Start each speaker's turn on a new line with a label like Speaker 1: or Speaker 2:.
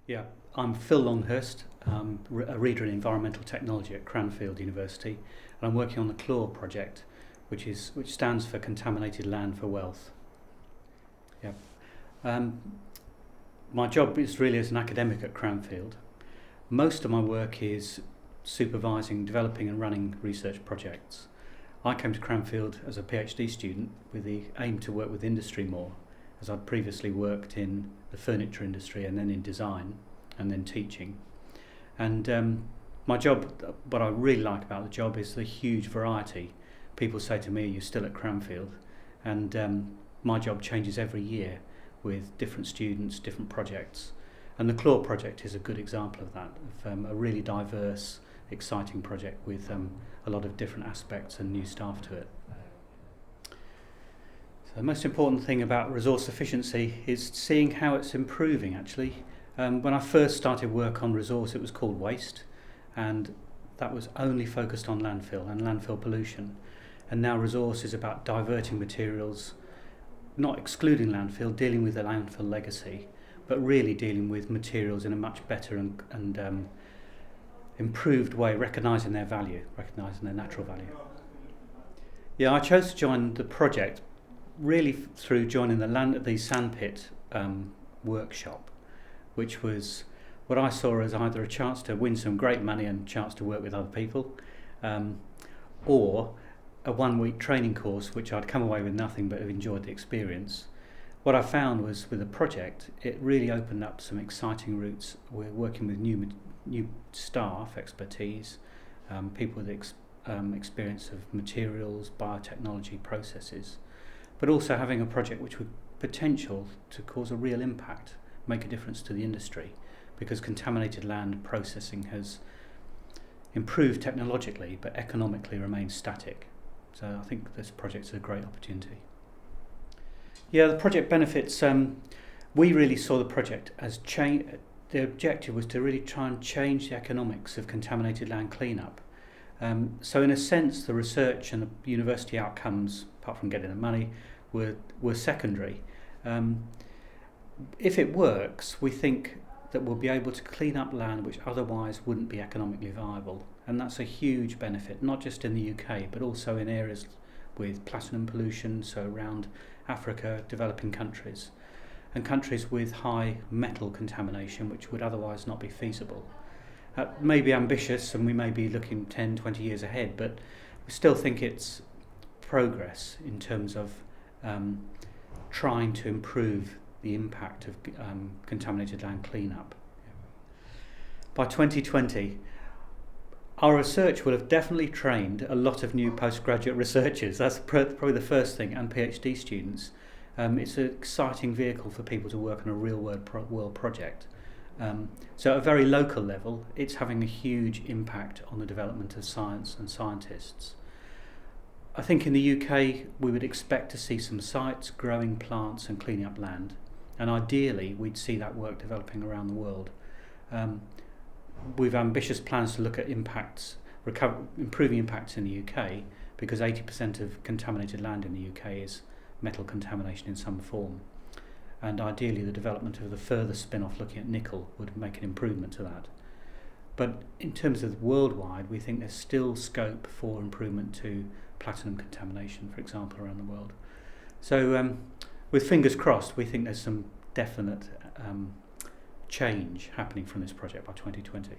Speaker 1: Yeah, I'm Phil Longhurst, a reader in environmental technology at Cranfield University, and I'm working on the CLORE project, which stands for Contaminated Land for Wealth. Yeah, um, my job is really as an academic at Cranfield. Most of my work is supervising, developing, and running research projects. I came to Cranfield as a PhD student with the aim to work with industry more, as I'd previously worked in the furniture industry and then in design and then teaching. And my job, what I really like about the job is the huge variety. People say to me, "You're still at Cranfield," and my job changes every year with different students, different projects. And the CLORE project is a good example of that, of a really diverse, exciting project with a lot of different aspects and new staff to it. The most important thing about resource efficiency is seeing how it's improving actually. When I first started work on resource, it was called waste, and that was only focused on landfill and landfill pollution. And now resource is about diverting materials, not excluding landfill, dealing with the landfill legacy, but really dealing with materials in a much better and improved way, recognising their value, recognising their natural value. Yeah, I chose to join the project really through joining the sandpit workshop, which was what I saw as either a chance to win some great money and a chance to work with other people, or a 1-week training course which I'd come away with nothing but have enjoyed the experience. What I found was with the project, it really opened up some exciting routes. We're working with new staff, expertise, people with experience of materials, biotechnology processes, but also having a project which would potential to cause a real impact, make a difference to the industry, because contaminated land processing has improved technologically but economically remains static. So I think this project is a great opportunity. Yeah, the project benefits, we really saw the project as the objective was to really try and change the economics of contaminated land cleanup. So in a sense, the research and the university outcomes, apart from getting the money, were secondary. If it works, we think that we'll be able to clean up land which otherwise wouldn't be economically viable. And that's a huge benefit, not just in the UK, but also in areas with platinum pollution, so around Africa, developing countries, and countries with high metal contamination, which would otherwise not be feasible. May be ambitious and we may be looking 10, 20 years ahead, but we still think it's progress in terms of trying to improve the impact of contaminated land cleanup. By 2020, our research will have definitely trained a lot of new postgraduate researchers. That's probably the first thing, and PhD students. It's an exciting vehicle for people to work on a real-world project. So at a very local level, it's having a huge impact on the development of science and scientists. I think in the UK we would expect to see some sites growing plants and cleaning up land, and ideally we'd see that work developing around the world. We've ambitious plans to look at improving impacts in the UK, because 80% of contaminated land in the UK is metal contamination in some form. And ideally the development of the further spin-off looking at nickel would make an improvement to that. But in terms of worldwide, we think there's still scope for improvement to platinum contamination, for example, around the world. So with fingers crossed, we think there's some definite change happening from this project by 2020.